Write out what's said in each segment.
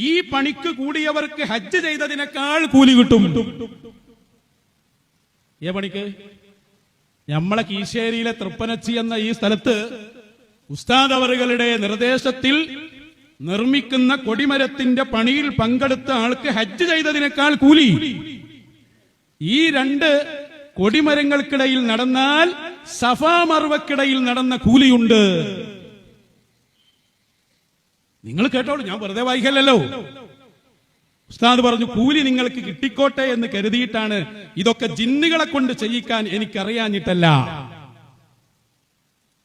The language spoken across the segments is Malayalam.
ഈ പണിക്ക് കൂടിയവർക്ക് ഹജ്ജ് ചെയ്തതിനേക്കാൾ കൂലി കിട്ടും. ഏ പണിക്ക്? നമ്മളെ കീശേരിയിലെ തൃപ്പനച്ചി എന്ന ഈ സ്ഥലത്ത് ഉസ്താദ് അവറുകളുടെ നിർദ്ദേശത്തിൽ നിർമ്മിക്കുന്ന കൊടിമരത്തിന്റെ പണിയിൽ പങ്കെടുത്ത ആൾക്ക് ഹജ്ജ് ചെയ്തതിനേക്കാൾ കൂലി. ഈ രണ്ട് കൊടിമരങ്ങൾക്കിടയിൽ നടന്നാൽ സഫാ മർവക്കിടയിൽ നടന്ന കൂലിയുണ്ട്. നിങ്ങൾ കേട്ടോളൂ, ഞാൻ വെറുതെ വായിക്കല്ലോ. ഉസ്താദ് പറഞ്ഞു, കൂലി നിങ്ങൾക്ക് കിട്ടിക്കോട്ടെ എന്ന് കരുതിയിട്ടാണ്. ഇതൊക്കെ ജിന്നുകളെ കൊണ്ട് ചെയ്യിക്കാൻ എനിക്കറിയാഞ്ഞിട്ടല്ല.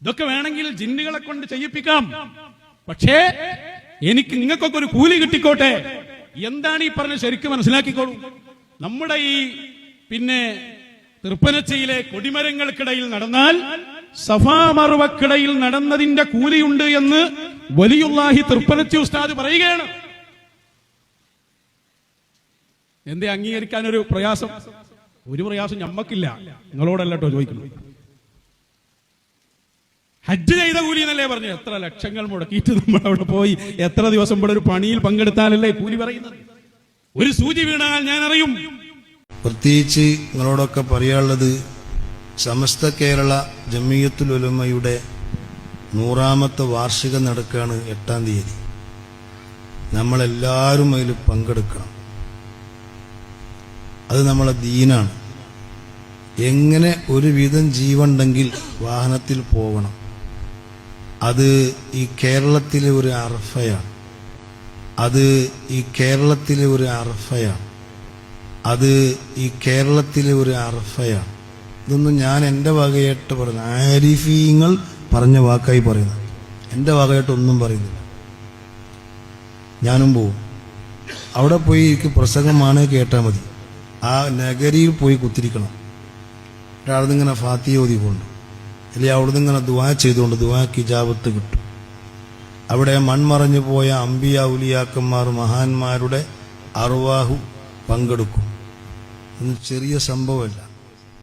ഇതൊക്കെ വേണമെങ്കിൽ ജിന്നുകളെ കൊണ്ട് ചെയ്യിപ്പിക്കാം, പക്ഷേ എനിക്ക് നിങ്ങൾക്കൊക്കെ ഒരു കൂലി കിട്ടിക്കോട്ടെ. എന്താണ് ഈ പറഞ്ഞ ശരിക്കും മനസ്സിലാക്കിക്കോളൂ. നമ്മുടെ ഈ തൃപ്പനച്ചയിലെ കൊടിമരങ്ങൾക്കിടയിൽ നടന്നാൽ സഫാ മർവക്കിടയിൽ നടന്നതിന്റെ കൂലിയുണ്ട് എന്ന് വലിയുല്ലാഹി തൃപ്പനച്ചി ഉസ്താദ് പറയുകയാണ്. എന്തേ അംഗീകരിക്കാൻ ഒരു പ്രയാസം? ഒരു പ്രയാസം ഞമ്മക്കില്ല, നിങ്ങളോടല്ലോ ചോദിക്കുന്നു. ഹജ്ജ് ചെയ്ത കൂലി എന്നല്ലേ പറഞ്ഞു? എത്ര ലക്ഷങ്ങൾ മുടക്കിയിട്ട് നമ്മൾ അവിടെ പോയി എത്ര ദിവസം ഇവിടെ ഒരു പണിയിൽ പങ്കെടുത്താലല്ലേ കൂലി പറയുന്നത്? ഒരു സൂചി വീണാൽ ഞാൻ അറിയും. പ്രത്യേകിച്ച് നിങ്ങളോടൊക്കെ പറയാനുള്ളത്, സമസ്ത കേരള ജമിയത്തുൽ ഉലമയുടെ 100ാമത്തെ വാർഷികം നടക്കുകയാണ് 8-ാം തീയതി. നമ്മളെല്ലാവരും അതിൽ പങ്കെടുക്കണം. അത് നമ്മളെ ദീനാണ്. എങ്ങനെ ഒരുവിധം ജീവനുണ്ടെങ്കിൽ വാഹനത്തിൽ പോകണം. അത് ഈ കേരളത്തിലെ ഒരു അറഫയാണ്. അത് ഈ കേരളത്തിലെ ഒരു അറഫയാണ്. അത് ഈ കേരളത്തിലെ ഒരു അറഫയാണ്. ഇതൊന്നും ഞാൻ എൻ്റെ വകയായിട്ട് പറയുന്നത്, ആരിഫീങ്ങൾ പറഞ്ഞ വാക്കായി പറയുന്നത്. എൻ്റെ വകയായിട്ട് ഒന്നും പറയുന്നില്ല. ഞാനും പോവും. അവിടെ പോയി എനിക്ക് പ്രസംഗമാണ് കേട്ടാൽ മതി. ആ നഗരിയിൽ പോയി കുത്തിരിക്കണം. അവിടെ ഇങ്ങനെ ഫാത്തിഹ ഓതി കൊണ്ട്, അല്ലെങ്കിൽ അവിടുന്ന് ഇങ്ങനെ ദുആ ചെയ്തുകൊണ്ട് ദുആക്ക് ഇജാബത്ത് കിട്ടും. അവിടെ മൺമറഞ്ഞു പോയ അമ്പിയ ഉലിയാക്കന്മാർ മഹാന്മാരുടെ അർവാഹു പങ്കെടുക്കും. ഒന്നും ചെറിയ സംഭവമല്ല.